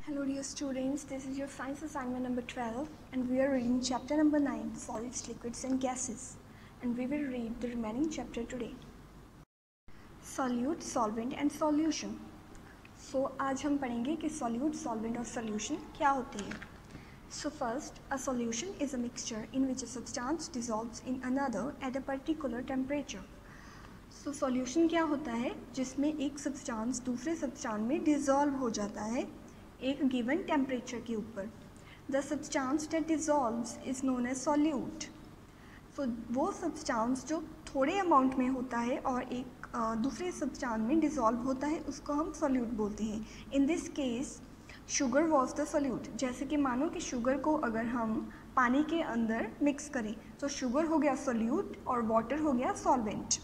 Hello dear students, this is your science assignment number 12 and we are reading chapter number 9, solids, liquids and gases, and we will read the remaining chapter today. Solute, solvent and solution. So आज हम पढ़ेंगे कि solute, solvent और solution क्या होते हैं. So first, a solution is a mixture in which a substance dissolves in another at a particular temperature. So solution क्या होता है जिसमें एक सब्सटेंस दूसरे सब्सटेंस में डिज़ोल्व हो जाता है एक गिवन टेम्परेचर के ऊपर. The substance that dissolves is known as solute. So वो सब्सटेंस जो थोड़े अमाउंट में होता है और एक दूसरे सब्सटेंस में डिज़ोल्व होता है उसको हम सॉल्यूट बोलते हैं. इन this case sugar was the solute. जैसे कि मानो कि शुगर को अगर हम पानी के अंदर मिक्स करें तो शुगर हो गया सॉल्यूट और वाटर हो गया solvent.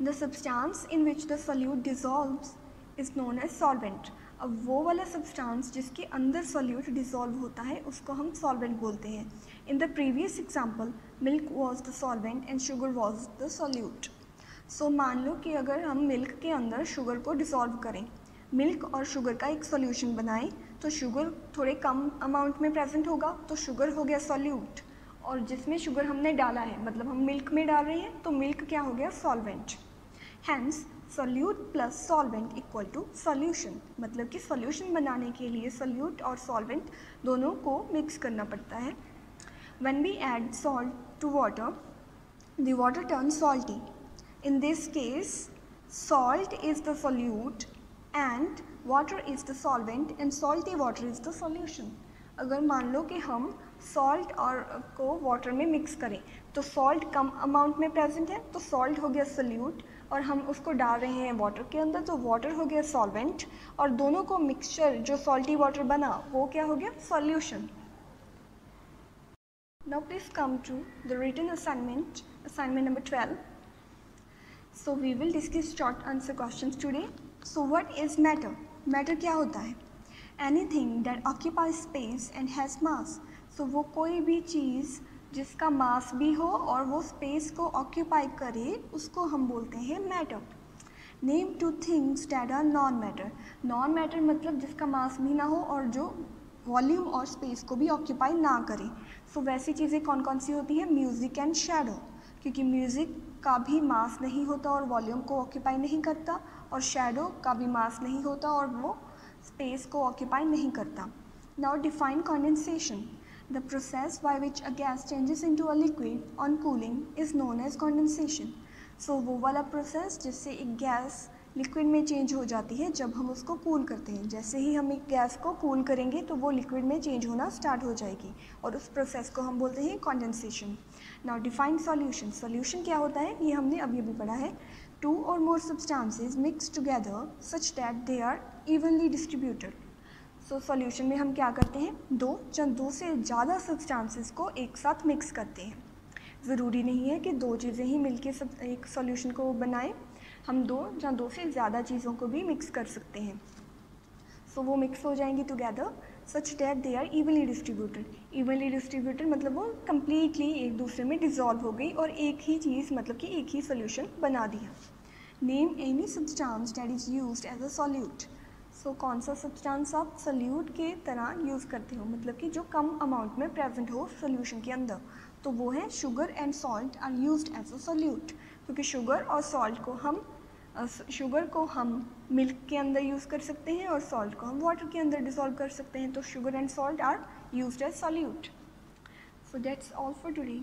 The substance in which the solute dissolves is known as solvent. अब वो वाला सब्सटेंस जिसके अंदर सॉल्यूट डिज़ोल्व होता है उसको हम सॉल्वेंट बोलते हैं. In the previous example milk was the solvent and sugar was the solute. So मान लो कि अगर हम मिल्क के अंदर शुगर को डिज़ोल्व करें, मिल्क और शुगर का एक सॉल्यूशन बनाएं, तो शुगर थोड़े कम अमाउंट में प्रेजेंट होगा तो शुगर हो गया सॉल्यूट, और जिसमें शुगर हमने डाला है मतलब हम मिल्क में डाल रहे हैं तो मिल्क क्या हो गया solvent. Hence solute plus solvent equal to solution. मतलब कि सॉल्यूशन बनाने के लिए सॉल्यूट और सॉल्वेंट दोनों को मिक्स करना पड़ता है. When we add salt to water the water turn salty. In this case salt is the solute and water is the solvent and salty water is the solution. अगर मान लो कि हम सॉल्ट और को वाटर में मिक्स करें तो सॉल्ट कम अमाउंट में प्रेजेंट है तो सॉल्ट हो गया सॉल्यूट, और हम उसको डाल रहे हैं वाटर के अंदर तो वाटर हो गया सॉल्वेंट, और दोनों को मिक्सचर जो सॉल्टी वाटर बना वो क्या हो गया solution. Now please come to the written assignment number 12. So we will discuss short answer questions today. So what is matter. Matter क्या होता है. Anything that occupy space and has mass. So वो कोई भी चीज़ जिसका मास भी हो और वो स्पेस को ऑक्यूपाई करे उसको हम बोलते हैं matter. Name two things that are non matter. Non matter मतलब जिसका मास भी ना हो और जो वॉल्यूम और स्पेस को भी ऑक्यूपाई ना करे. सो वैसी चीज़ें कौन कौन सी होती हैं. म्यूज़िक एंड शैडो, क्योंकि म्यूज़िक का भी मास नहीं होता और वॉल्यूम को ऑक्यूपाई नहीं करता, और शैडो का भी मास नहीं होता और वो स्पेस को ऑक्यूपाई नहीं करता. Now define condensation. The process by which a gas changes into a liquid on cooling is known as condensation. So वो वाला प्रोसेस जिससे एक गैस लिक्विड में चेंज हो जाती है जब हम उसको कूल करते हैं. जैसे ही हम एक गैस को कूल करेंगे तो वो लिक्विड में चेंज होना स्टार्ट हो जाएगी और उस प्रोसेस को हम बोलते हैं condensation. Now define solution. Solution क्या होता है ये हमने अभी अभी पढ़ा है. टू और more substances mix together such that they are evenly distributed. So solution में हम क्या करते हैं, दो से ज़्यादा सब्सटेंसेस को एक साथ मिक्स करते हैं. ज़रूरी नहीं है कि दो चीज़ें ही मिलके सब एक सॉल्यूशन को बनाएं, हम दो से ज़्यादा चीज़ों को भी मिक्स कर सकते हैं. सो वो मिक्स हो जाएंगी together such that they are evenly distributed. Evenly distributed मतलब वो कम्प्लीटली एक दूसरे में डिज़ोल्व हो गई और एक ही चीज़ मतलब कि एक ही सॉल्यूशन बना दिया. Name any substance that is used as a solute. So कौन सा सब्सटेंस आप सॉल्यूट के तरह यूज़ करते हो, मतलब कि जो कम अमाउंट में प्रेजेंट हो सॉल्यूशन के अंदर, तो वो है sugar and salt are used as a solute. क्योंकि शुगर और सॉल्ट को हम शुगर को हम मिल्क के अंदर यूज़ कर सकते हैं और सॉल्ट को हम वाटर के अंदर डिसॉल्व कर सकते हैं, तो sugar and salt are used as solute. So that's all for today.